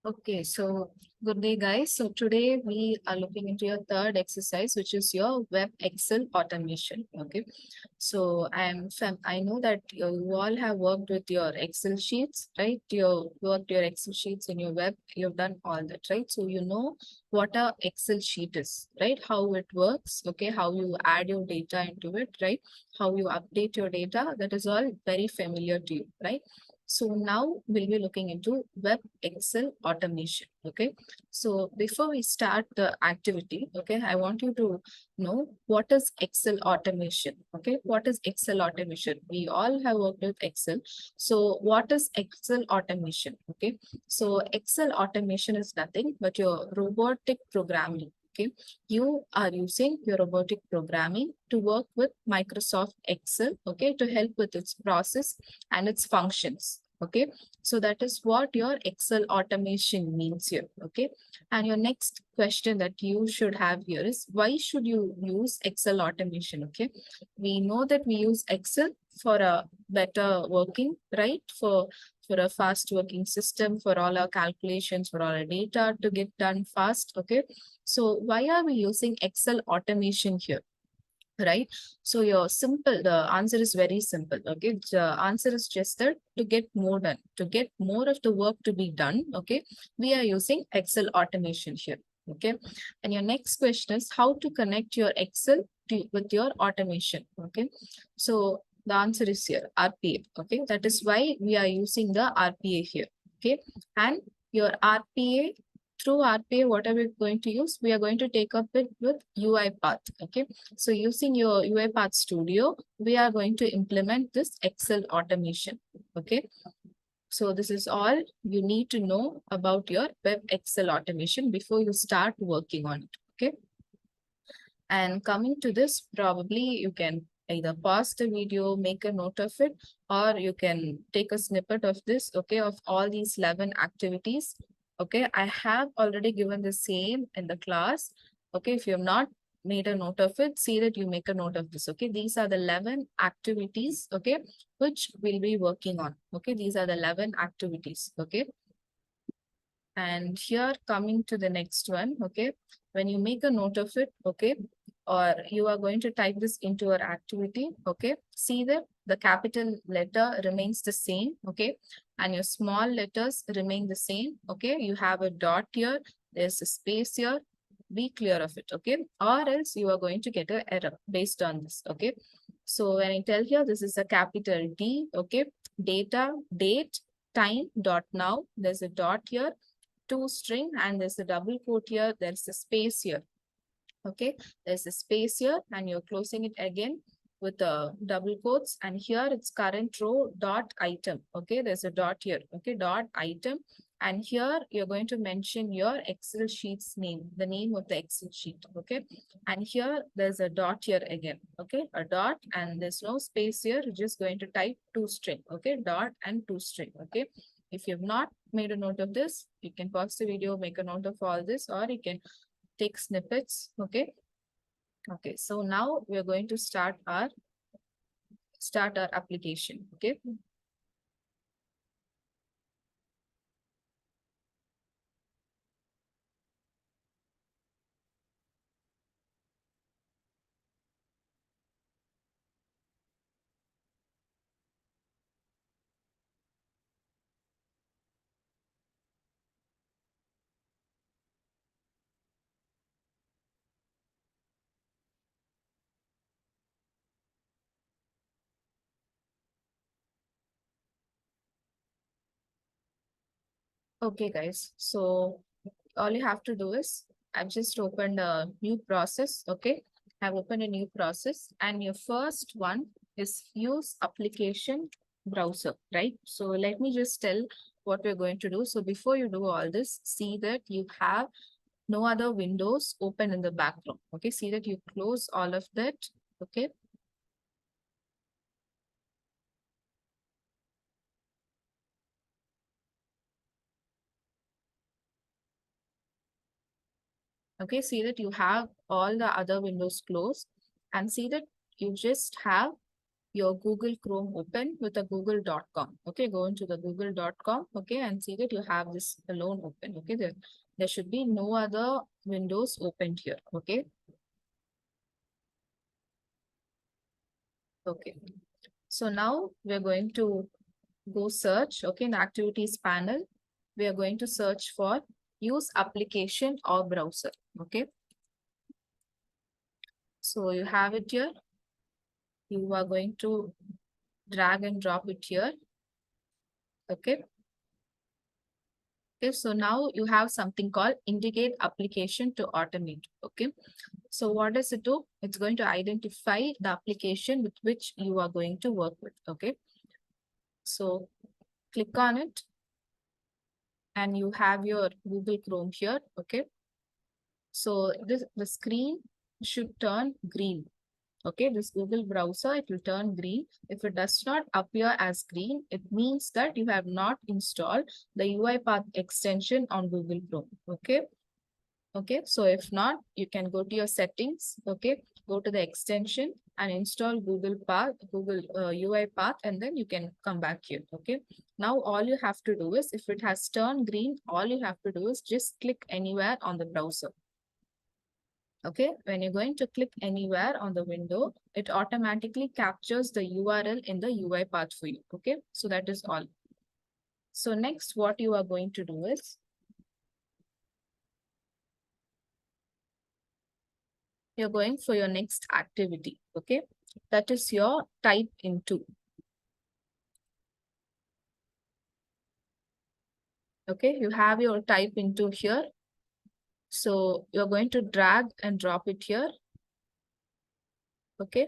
Okay, so good day, guys. So today we are looking into your third exercise, which is your web Excel automation. Okay, so I know that you all have worked with your Excel sheets, right? You worked your Excel sheets in your web. You've done all that, right? So you know what a Excel sheet is, right? How it works. Okay, how you add your data into it, right? How you update your data. That is all very familiar to you, right? So now we'll be looking into web Excel automation. Okay. So before we start the activity, okay, I want you to know what is Excel automation. Okay. What is Excel automation? We all have worked with Excel. So what is Excel automation? Okay. So Excel automation is nothing but your robotic programming. Okay, you are using your robotic programming to work with Microsoft Excel, okay, to help with its process and its functions. Okay, so that is what your Excel automation means here. Okay, and your next question that you should have here is why should you use Excel automation? Okay, we know that we use Excel for a better working, right? For a fast working system, for all our calculations, for all our data to get done fast. Okay, so why are we using Excel automation here? Right, so your simple the answer is very simple. Okay, the answer is just that to get more done, to get more of the work to be done. Okay, we are using Excel automation here. Okay, and your next question is how to connect your Excel with your automation. Okay, so the answer is here, RPA. Okay, that is why we are using the RPA here. Okay, and your RPA, through RPA, what are we going to use? We are going to take up it with UiPath. Okay, so using your UiPath Studio, we are going to implement this Excel automation. Okay, so this is all you need to know about your web Excel automation before you start working on it. Okay, and coming to this, probably you can either pause the video, make a note of it, or you can take a snippet of this, okay, of all these 11 activities. Okay, I have already given the same in the class. Okay, if you have not made a note of it, see that you make a note of this. Okay, these are the 11 activities, okay, which we'll be working on. Okay, these are the 11 activities. Okay, and here coming to the next one. Okay, when you make a note of it, okay, or you are going to type this into your activity. Okay, see that the capital letter remains the same. Okay, and your small letters remain the same. Okay, you have a dot here, there's a space here, be clear of it. Okay, or else you are going to get an error based on this. Okay, so when I tell here, this is a capital D. Okay, data, date, time, dot now, there's a dot here, to string, and there's a double quote here, there's a space here. Okay, there's a space here, and you're closing it again with the double quotes, and here it's current row dot item. Okay, there's a dot here. Okay, dot item, and here you're going to mention your Excel sheet's name, the name of the Excel sheet. Okay, and here there's a dot here again. Okay, a dot, and there's no space here, you're just going to type to string. Okay, dot and to string. Okay, if you have not made a note of this, you can pause the video, make a note of all this, or you can take snippets. Okay, okay, so now we are going to start our application. Okay, okay, guys, so all you have to do is I've just opened a new process. Okay, I've opened a new process, and your first one is use application browser, right? So let me just tell what we're going to do. So before you do all this, see that you have no other windows open in the background. Okay, see that you close all of that. Okay, okay, see that you have all the other windows closed, and see that you just have your Google Chrome open with a google.com. Okay, go into the google.com, okay, and see that you have this alone open. Okay, there should be no other windows opened here. Okay. Okay. So now we're going to go search, okay, in the activities panel, we are going to search for use application or browser. Okay. So you have it here. You are going to drag and drop it here. Okay. Okay, so now you have something called indicate application to automate. Okay, so what does it do? It's going to identify the application with which you are going to work with. Okay, so click on it and you have your Google Chrome here. Okay, so the screen should turn green. Okay, this Google browser, it will turn green. If it does not appear as green, it means that you have not installed the UiPath extension on Google Chrome. Okay. Okay, so if not, you can go to your settings, okay, go to the extension and install Google UiPath, and then you can come back here. Okay, now all you have to do is, if it has turned green, all you have to do is just click anywhere on the browser. Okay, when you're going to click anywhere on the window, it automatically captures the URL in the UiPath for you. Okay, so that is all. So next, what you are going to do is, you're going for your next activity. Okay, that is your type into. Okay, you have your type into here. So you're going to drag and drop it here. Okay.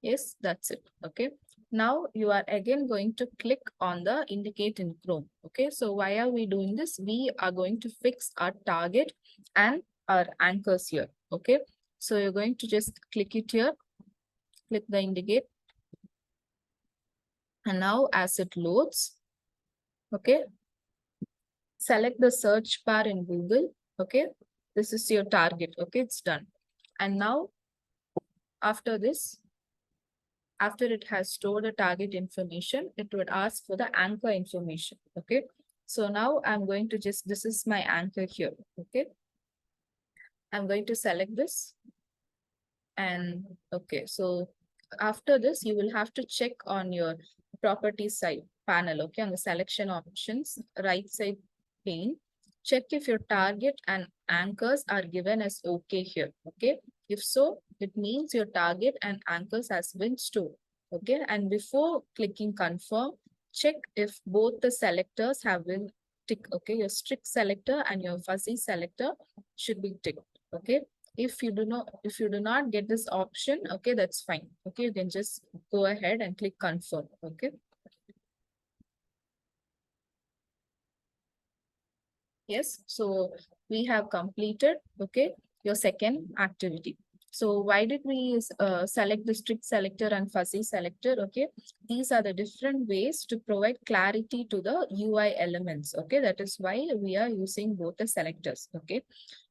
Yes, that's it. Okay. Now you are again going to click on the indicate in Chrome. Okay. So why are we doing this? We are going to fix our target and our anchors here. Okay. So you're going to just click it here. Click the indicate. And now as it loads, okay, select the search bar in Google. Okay. This is your target. Okay. It's done. And now after this, after it has stored the target information, it would ask for the anchor information. Okay. So now I'm going to just, this is my anchor here. Okay. I'm going to select this. And okay, so after this, you will have to check on your properties side panel. Okay. On the selection options, right side pane, check if your target and anchors are given as okay here. Okay. If so, it means your target and anchors has been stored. Okay. And before clicking confirm, check if both the selectors have been ticked. Okay. Your strict selector and your fuzzy selector should be ticked. Okay. If you do not get this option, okay, that's fine. Okay. You can just go ahead and click confirm. Okay. Yes, so we have completed, okay, your second activity. So why did we select the strict selector and fuzzy selector? Okay, these are the different ways to provide clarity to the UI elements. Okay, that is why we are using both the selectors. Okay,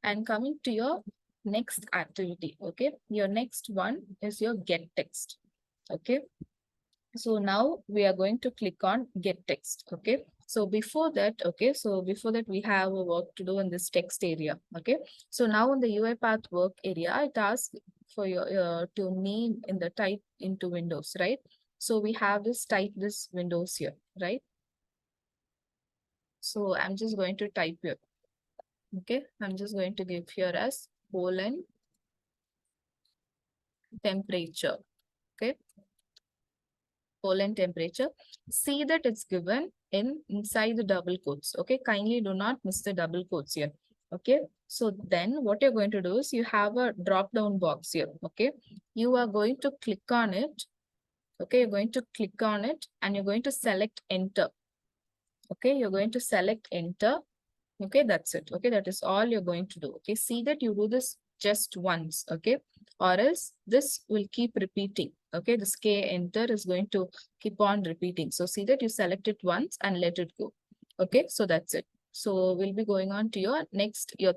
and coming to your next activity. Okay, your next one is your get text. Okay, so now we are going to click on get text. Okay. So before that, okay, so before that we have a work to do in this text area. Okay. So now in the UiPath work area, it asks for your to name in the type into Windows, right? So we have this type this Windows here, right? So I'm just going to type here. Okay. I'm just going to give here as colon temperature. Okay. Colon temperature. See that it's given inside the double quotes. Okay, kindly do not miss the double quotes here. Okay, so then what you're going to do is you have a drop down box here. Okay, you are going to click on it. Okay, you're going to click on it and you're going to select enter. Okay, you're going to select enter. Okay, that's it. Okay, that is all you're going to do. Okay, see that you do this just once. Okay, or else this will keep repeating. Okay, this K enter is going to keep on repeating. So see that you select it once and let it go. Okay, so that's it. So we'll be going on to your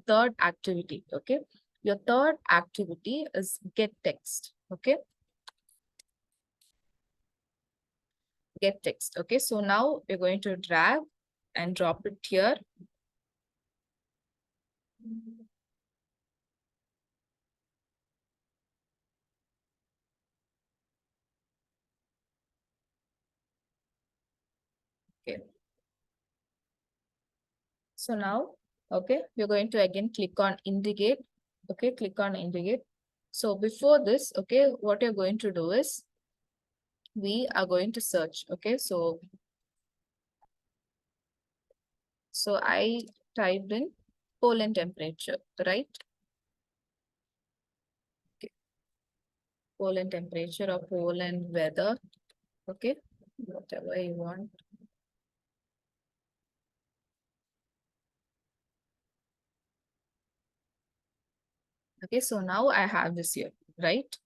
third activity. Okay, your third activity is get text. Okay, get text. Okay, so now we're going to drag and drop it here. Okay, so now, okay, we're going to again click on indicate. Okay, click on indicate. So before this, okay, what you're going to do is we are going to search. Okay, so I typed in Poland temperature, right? Okay, Poland temperature or Poland weather. Okay, whatever you want. Okay, so now I have this here, right?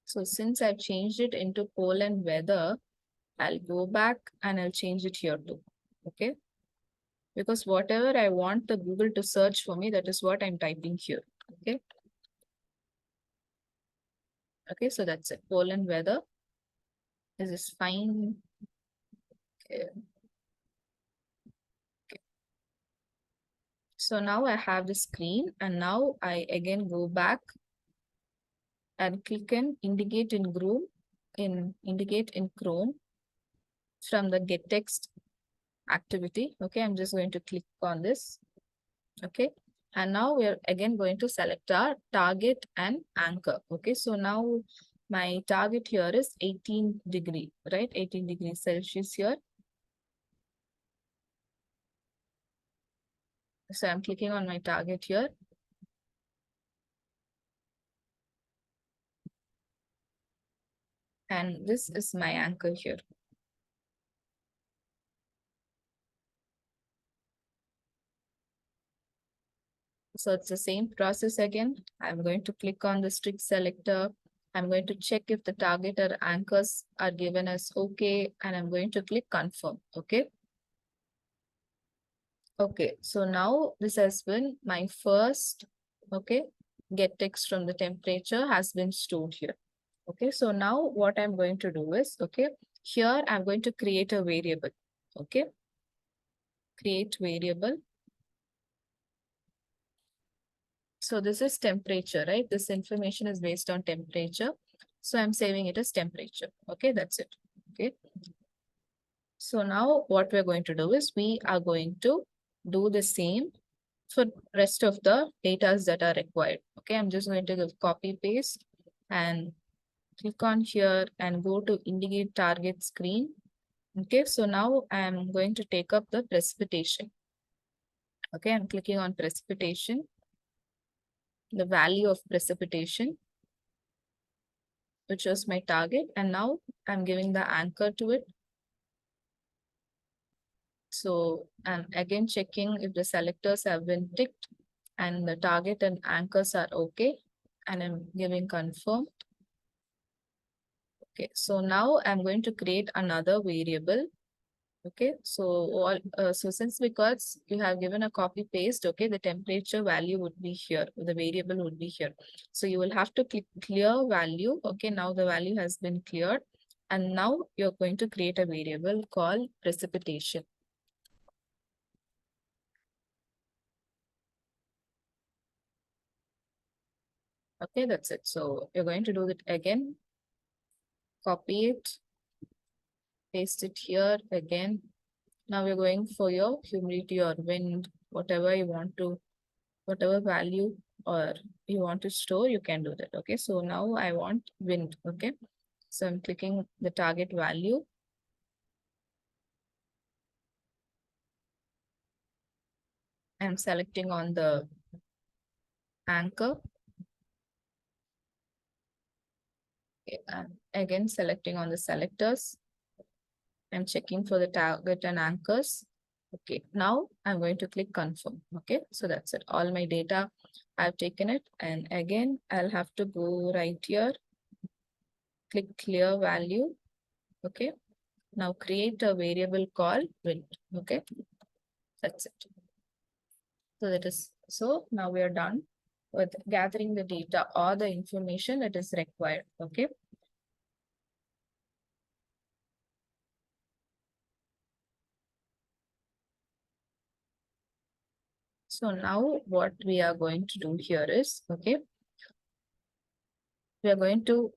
So since I've changed it into Poland weather, I'll go back and I'll change it here too. Okay, because whatever I want the Google to search for me, that is what I'm typing here. Okay. Okay, so that's it. Poland weather. This is fine. Okay. Okay. So now I have the screen and now I again go back and click in indicate in Chrome from the get text activity. Okay, I'm just going to click on this. Okay, and now we're again going to select our target and anchor. Okay, so now my target here is 18 degree, right? 18 degrees Celsius here. So I'm clicking on my target here. And this is my anchor here. So it's the same process again. I'm going to click on the strict selector. I'm going to check if the target or anchors are given as okay, and I'm going to click confirm. Okay. Okay, so now this has been my first, okay, get text from the temperature has been stored here. Okay, so now what I'm going to do is, okay, here I'm going to create a variable. Okay, create variable. So this is temperature, right? This information is based on temperature. So I'm saving it as temperature. Okay, that's it. Okay. So now what we're going to do is we are going to do the same for rest of the data that are required. Okay, I'm just going to give copy paste and click on here and go to indicate target screen. Okay, so now I'm going to take up the precipitation. Okay, I'm clicking on precipitation, the value of precipitation, which was my target. And now I'm giving the anchor to it. So I'm again checking if the selectors have been ticked and the target and anchors are okay. And I'm giving confirm. Okay, so now I'm going to create another variable. Okay, so since because you have given a copy paste, okay, the temperature value would be here, the variable would be here. So you will have to click clear value. Okay, now the value has been cleared. And now you're going to create a variable called precipitation. Okay, that's it. So you're going to do it again. Copy it, paste it here again. Now we're going for your humidity or wind, whatever you want to, whatever value or you want to store, you can do that. Okay, so now I want wind. Okay, so I'm clicking the target value. I'm selecting on the anchor. Okay, and again selecting on the selectors. I'm checking for the target and anchors. Okay, now I'm going to click confirm. Okay, so that's it. All my data, I've taken it. And again, I'll have to go right here, click clear value. Okay, now create a variable called wind. Okay, that's it. So that is, so now we are done with gathering the data or the information that is required. Okay, So now what we are going to do here is, okay, we are going to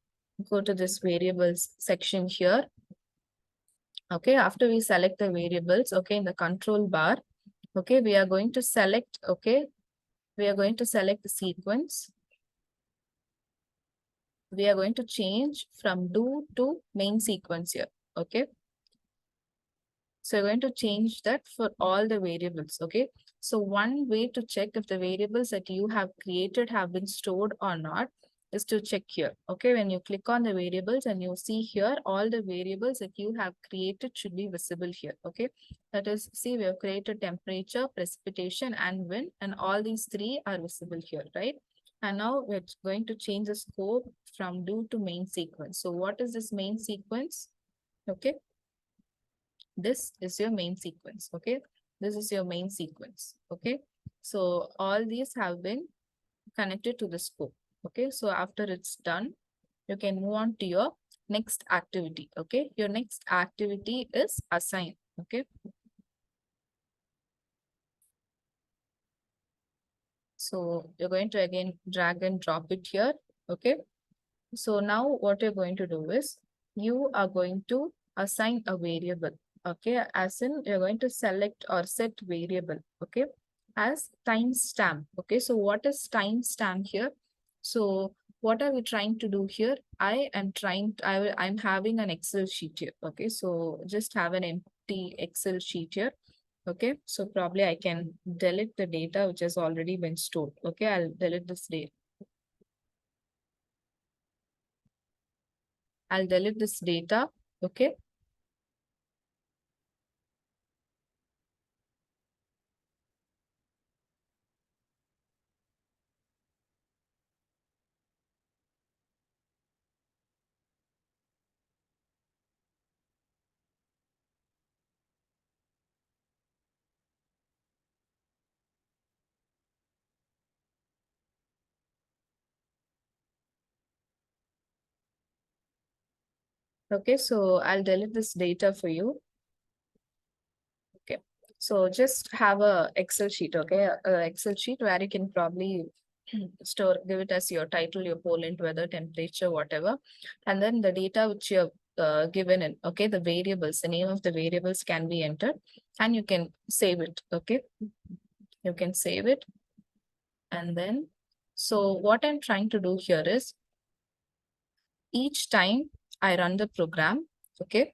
go to this variables section here. Okay, after we select the variables, okay, in the control bar, okay, we are going to select, okay, we are going to select the sequence. We are going to change from do to main sequence here, okay. So you're going to change that for all the variables, okay. So one way to check if the variables that you have created have been stored or not is to check here, okay. When you click on the variables and you see here, all the variables that you have created should be visible here, okay. That is, see, we have created temperature, precipitation, and wind, and all these three are visible here, right? And now we're going to change the scope from do to main sequence. So what is this main sequence? Okay. This is your main sequence, okay. This is your main sequence, okay. So all these have been connected to the scope, okay. So after it's done, you can move on to your next activity, okay. Your next activity is assign, okay. So you're going to again drag and drop it here, okay. So now what you're going to do is you are going to assign a variable, okay, as in you're going to select or set variable, okay, as timestamp, okay. So what is timestamp here? So what are we trying to do here? I'm having an Excel sheet here, okay. So just have an empty Excel sheet here, okay. So probably I can delete the data which has already been stored, okay. I'll delete this data. I'll delete this data, okay. Okay, so I'll delete this data for you. Okay, so just have a Excel sheet, okay, a Excel sheet where you can probably store, give it as your title, your pollen, weather, temperature, whatever, and then the data which you have given in, okay, the variables, the name of the variables can be entered, and you can save it, okay. You can save it, and then, so what I'm trying to do here is each time I run the program, okay,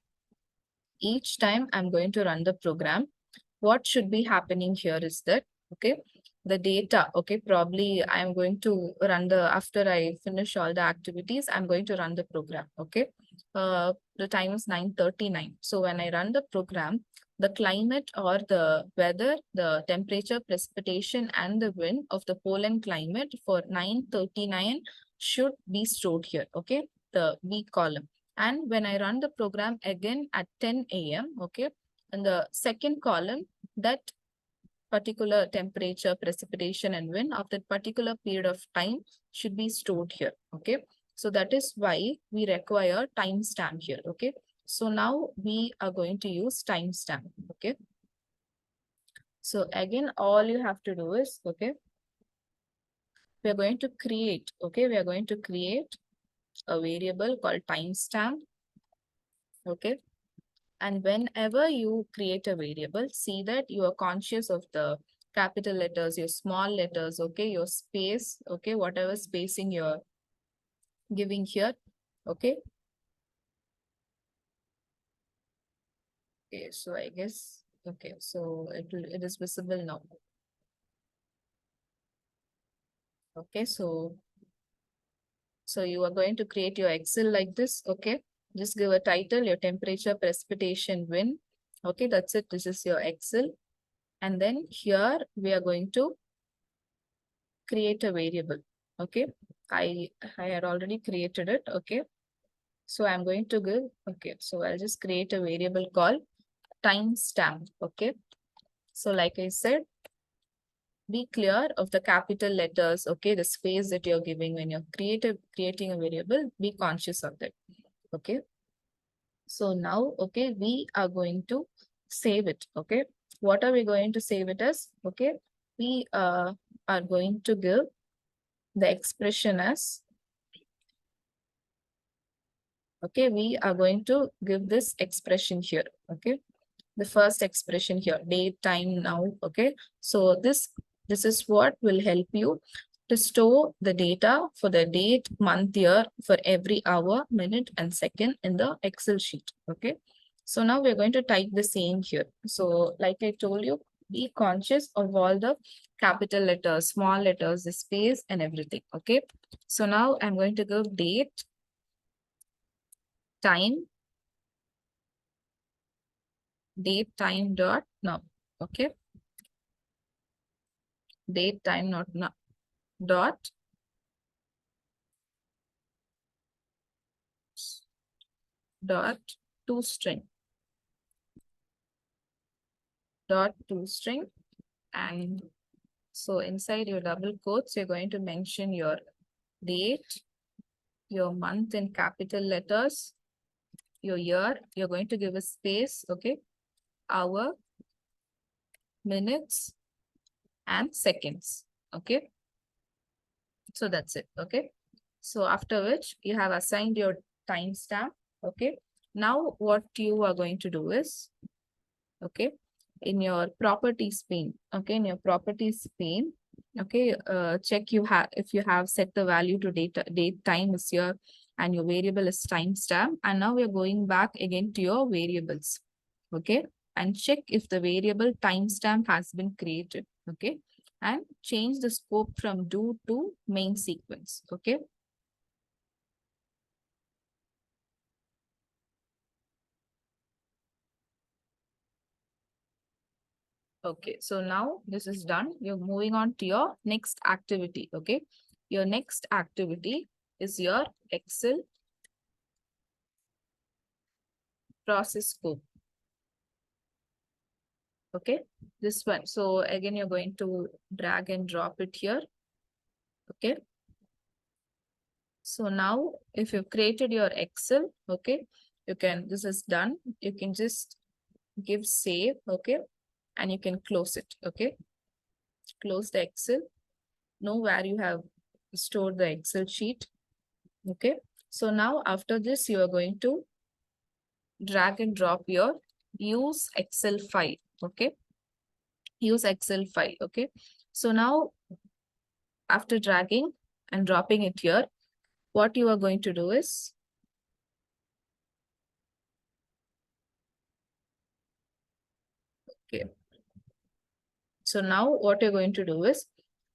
each time I'm going to run the program, what should be happening here is that, okay, the data, okay, probably I'm going to run the, after I finish all the activities, I'm going to run the program, okay. The time is 9:39. So when I run the program, the climate or the weather, the temperature, precipitation, and the wind of the pollen climate for 9:39 should be stored here, okay, the B column. And when I run the program again at 10 a.m., okay, in the second column, that particular temperature, precipitation, and wind of that particular period of time should be stored here, okay. So that is why we require timestamp here, okay. So now we are going to use timestamp, okay. So again, all you have to do is, okay, we are going to create, okay, we are going to create a variable called timestamp, okay. And whenever you create a variable, see that you are conscious of the capital letters, your small letters, okay, your space, okay, whatever spacing you're giving here, okay. Okay, so I guess, okay, so it is visible now. Okay, so you are going to create your Excel like this, okay. Just give a title, your temperature, precipitation, wind. Okay, that's it. This is your Excel. And then here we are going to create a variable, okay. I had already created it, okay. So I'm going to give, okay, so I'll just create a variable called timestamp, okay. So like I said, be clear of the capital letters, okay, the space that you're giving when you're creating a variable, be conscious of that, okay. So now, okay, we are going to save it, okay. What are we going to save it as? Okay, we are going to give the expression as, okay, we are going to give this expression here, okay, the first expression here, date, time, now, okay. So this is what will help you to store the data for the date, month, year for every hour, minute, and second in the Excel sheet, okay. So now we're going to type the same here. So like I told you, be conscious of all the capital letters, small letters, the space and everything, okay. So now I'm going to give date, time, date, time, dot, now, okay. Date, time, not now, dot, dot, toString, dot, toString. And so inside your double quotes, you're going to mention your date, your month in capital letters, your year, you're going to give a space, okay, hour, minutes, and seconds, okay. So that's it, okay. So after which you have assigned your timestamp, okay. Now what you are going to do is, okay, in your properties pane, okay, in your properties pane, okay, check you have, if you have set the value to date, time is here, and your variable is timestamp. And now we're going back again to your variables, okay, and check if the variable timestamp has been created, okay, and change the scope from do to main sequence, okay. Okay, so now this is done. You're moving on to your next activity, okay? Your next activity is your Excel process scope, okay? This one. So again, you're going to drag and drop it here, okay? So now if you've created your Excel, okay, you can, this is done. You can just give save, okay? And you can close it, okay? Close the Excel. Know where you have stored the Excel sheet, okay? So now after this, you are going to drag and drop your use Excel file, okay? Use Excel file, okay? So now after dragging and dropping it here, what you are going to do is, okay. So now what you're going to do is,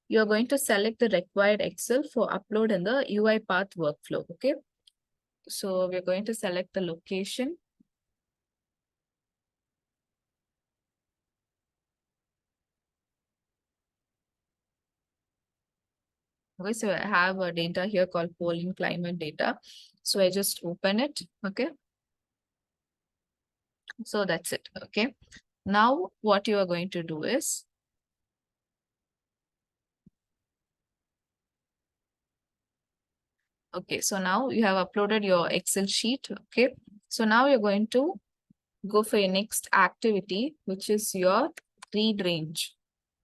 you're going to select the required Excel for upload in the UiPath workflow, okay? So we're going to select the location. Okay, so I have a data here called polling climate data. So I just open it, okay? So that's it, okay? Now what you are going to do is, okay, so now you have uploaded your Excel sheet, okay? So now you're going to go for your next activity, which is your read range,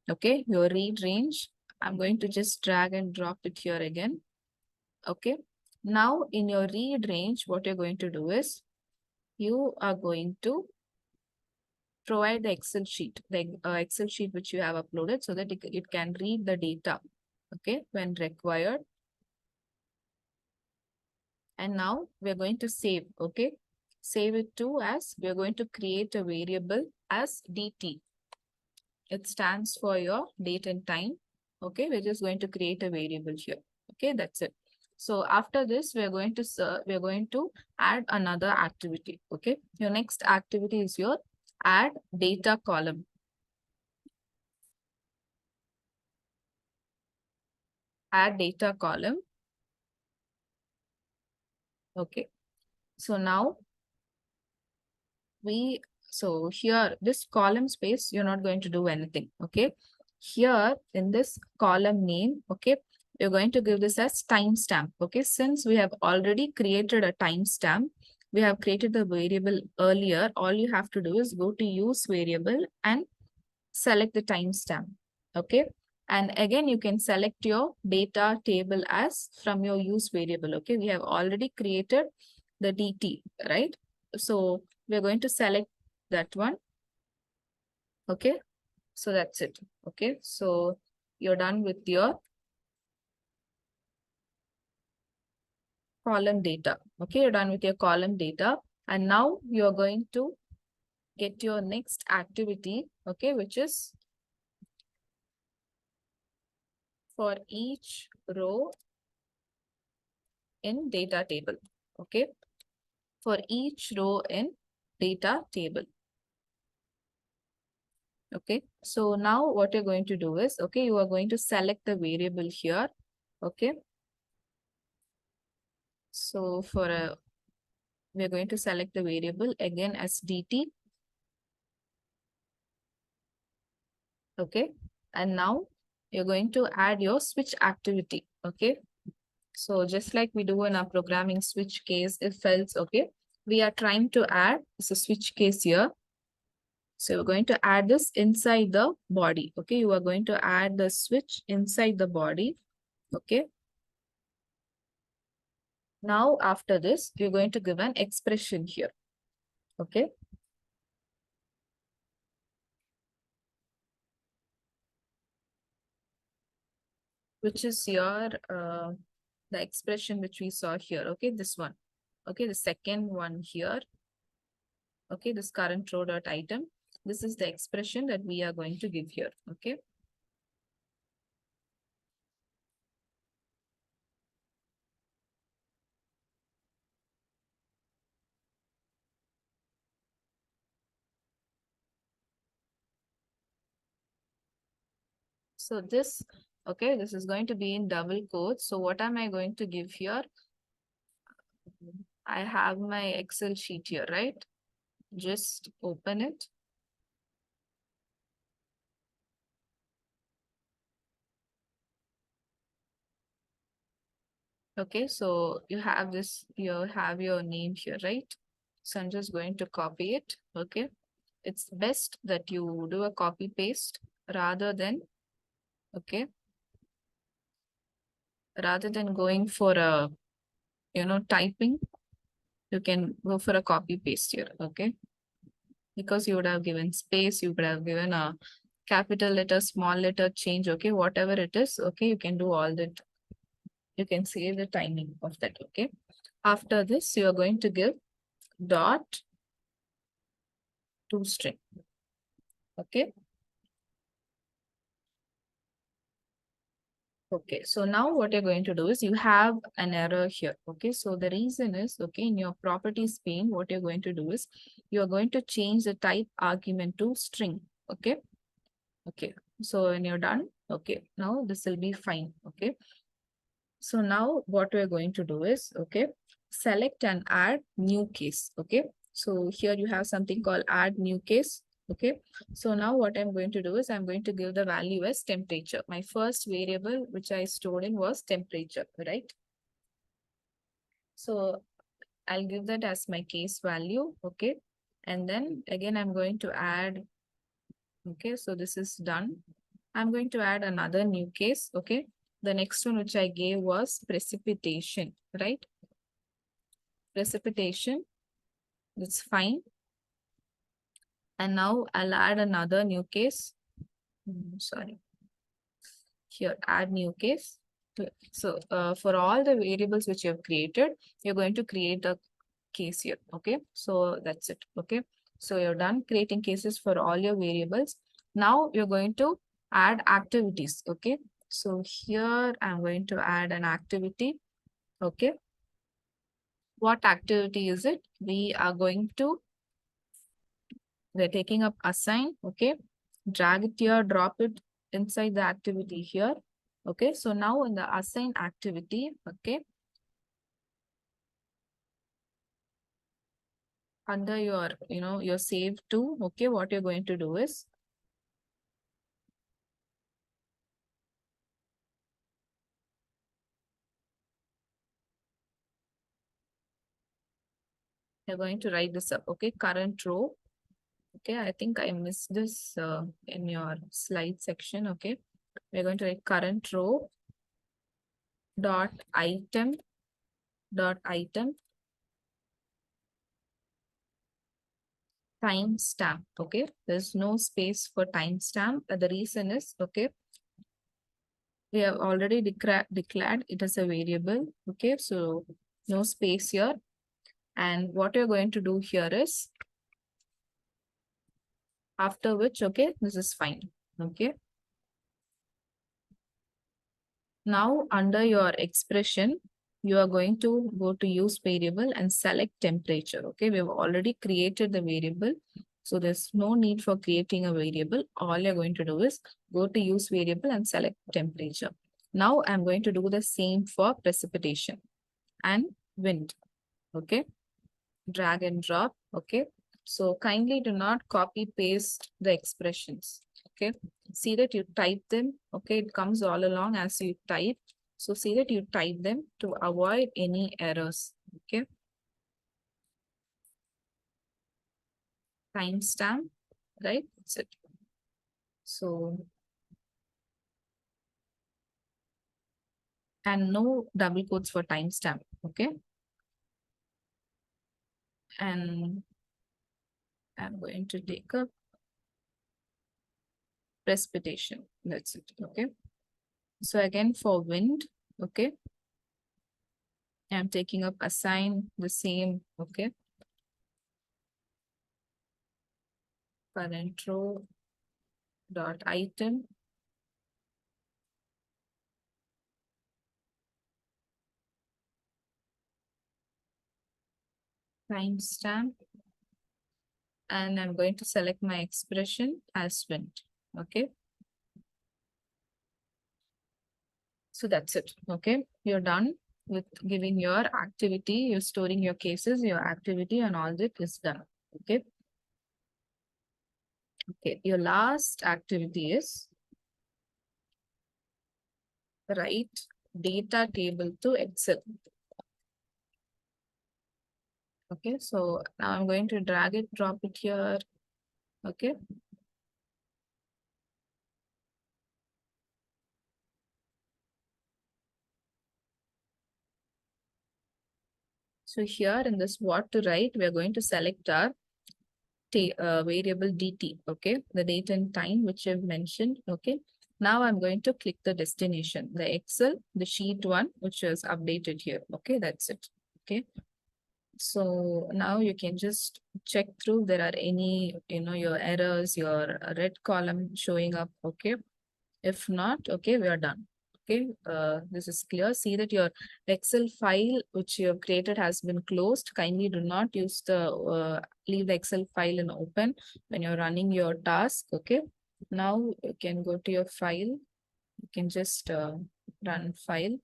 okay? Your read range, I'm going to just drag and drop it here again, okay? Now in your read range, what you're going to do is, you are going to provide the Excel sheet, the Excel sheet which you have uploaded, so that it can read the data, okay, when required. And now we're going to save, okay. Save it to as, we're going to create a variable as DT. It stands for your date and time, okay. We're just going to create a variable here, okay, that's it. So after this, we're going to add another activity, okay. Your next activity is your add data column. Add data column, okay. So now so here, this column space, you're not going to do anything, okay. Here in this column name, okay, you're going to give this as timestamp, okay. Since we have already created a timestamp, we have created the variable earlier, all you have to do is go to use variable and select the timestamp, Okay. And again, you can select your data table as from your use variable. Okay. We have already created the DT, right? So we're going to select that one. Okay. So that's it. Okay. So you're done with your column data. Okay. You're done with your column data. And now you're going to get your next activity. Okay. Which is for each row in data table. Okay. For each row in data table. Okay. So now what you're going to do is, okay, you are going to select the variable here. Okay. So for a, we're going to select the variable again as DT. Okay. And now you're going to add your switch activity. Okay. So just like we do in our programming switch case, if else, okay, we are trying to add a switch case here. So we're going to add this inside the body. Okay. You are going to add the switch inside the body. Okay. Now, after this, you're going to give an expression here. Okay. Which is your, the expression which we saw here. Okay. This one. Okay. The second one here. Okay. This current row dot item. This is the expression that we are going to give here. Okay. So this, okay, this is going to be in double quotes. So what am I going to give here? I have my Excel sheet here, right? Just open it. Okay, so you have this, you have your name here, right? So I'm just going to copy it. Okay. It's best that you do a copy paste rather than, okay, rather than going for a, typing, you can go for a copy paste here. Okay. Because you would have given space, you would have given a capital letter, small letter change. Okay. Whatever it is. Okay. You can do all that. You can save the timing of that. Okay. After this, you are going to give dot to string. Okay. Okay, so now what you're going to do is you have an error here. Okay, so the reason is, okay, in your properties pane, what you're going to do is you're going to change the type argument to string. Okay, okay, so when you're done, okay, now this will be fine. Okay, so now what we're going to do is, okay, select and add new case. Okay, so here you have something called add new case. Okay, so now what I'm going to do is I'm going to give the value as temperature. My first variable which I stored in was temperature, right? So I'll give that as my case value. Okay, and then again I'm going to add. Okay, so this is done. I'm going to add another new case. Okay, the next one which I gave was precipitation, right? Precipitation, that's fine. And now I'll add another new case. Sorry. Here, add new case. So for all the variables which you have created, you're going to create a case here. Okay. So that's it. Okay. So you're done creating cases for all your variables. Now you're going to add activities. Okay. So here I'm going to add an activity. Okay. What activity is it? We are going to, we're taking up assign. Okay. Drag it here, drop it inside the activity here. Okay. So now in the assign activity, okay, under your, your save to, okay, what you're going to do is you're going to write this up. Okay. Current row. Okay, I think I missed this in your slide section. Okay, we're going to write current row dot item timestamp. Okay, there's no space for timestamp. The reason is, okay, we have already declared it as a variable. Okay, so no space here. And what you're going to do here is, after which, okay, this is fine. Okay. Now under your expression, you are going to go to use variable and select temperature. Okay, we have already created the variable. So there's no need for creating a variable. All you're going to do is go to use variable and select temperature. Now I'm going to do the same for precipitation and wind. Okay, drag and drop. Okay, so kindly do not copy paste the expressions. Okay, see that you type them. Okay, it comes all along as you type. So see that you type them to avoid any errors. Okay, timestamp, right? That's it. So, and no double quotes for timestamp. Okay, and I'm going to take a precipitation. That's it. Okay, so again for wind. Okay, I'm taking up assign the same. Okay, current row dot item timestamp, and I'm going to select my expression as wind. Okay, so that's it. Okay, you're done with giving your activity. You're storing your cases, your activity, and all that is done. Okay, okay, your last activity is write data table to Excel. Okay, so now I'm going to drag it, drop it here. Okay, so here in this what to write, we are going to select our variable dt. Okay, the date and time which I've mentioned. Okay, now I'm going to click the destination, the Excel, the sheet one, which is updated here. Okay, that's it. Okay, so now you can just check through there are any, your errors, your red column showing up. Okay, if not, okay, we are done. Okay, this is clear. See that your Excel file which you have created has been closed. Kindly do not use leave the Excel file in open when you're running your task. Okay, now you can go to your file. You can just run file.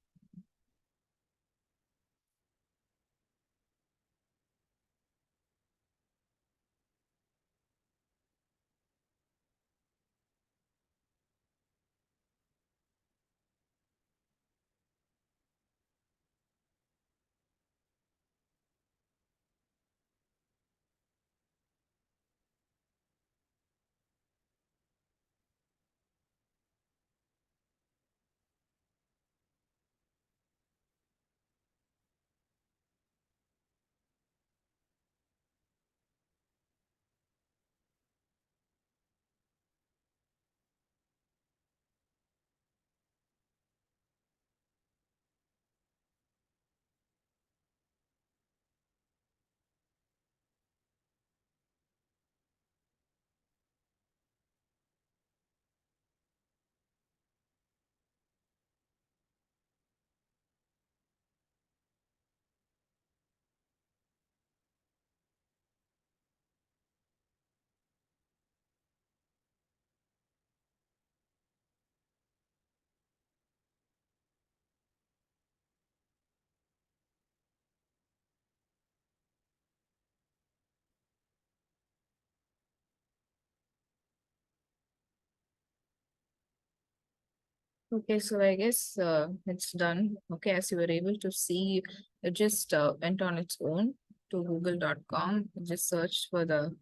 Okay, so I guess it's done. Okay, as you were able to see, it just went on its own to google.com, just searched for the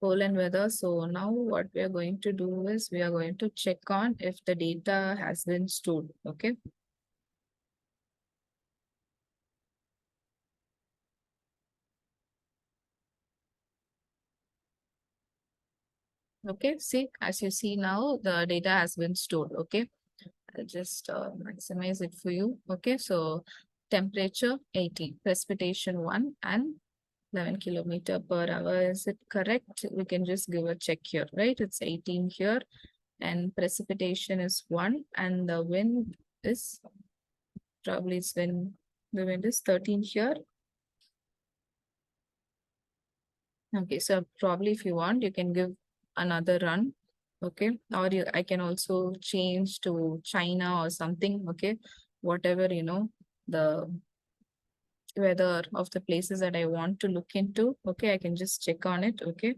Poland weather. So now what we are going to do is we are going to check on if the data has been stored. Okay. Okay. See, as you see now, the data has been stored. Okay. I'll just maximize it for you. Okay. So temperature 80, precipitation 1, and 11 kilometer per hour. Is it correct? We can just give a check here, right? It's 18 here, and precipitation is 1, and the wind is probably it's when the wind is 13 here. Okay, so probably if you want, you can give another run. Okay, or I can also change to China or something. Okay, whatever the weather of the places that I want to look into. Okay, I can just check on it. Okay,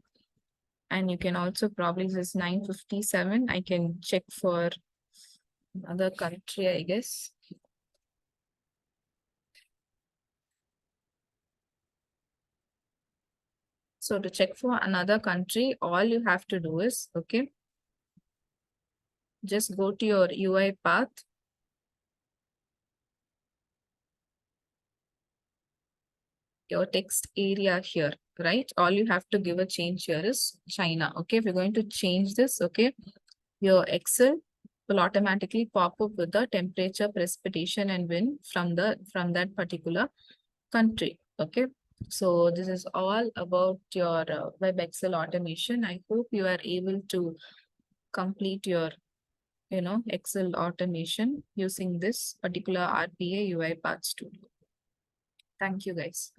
and you can also probably just 9:57. I can check for another country, I guess. So to check for another country, all you have to do is, okay, just go to your UI path. Your text area here, right? All you have to give a change here is China. Okay, if you're going to change this, okay, your Excel will automatically pop up with the temperature, precipitation, and wind from that particular country. Okay, so this is all about your web Excel automation. I hope you are able to complete your Excel automation using this particular RPA UI Path Studio. Thank you, guys.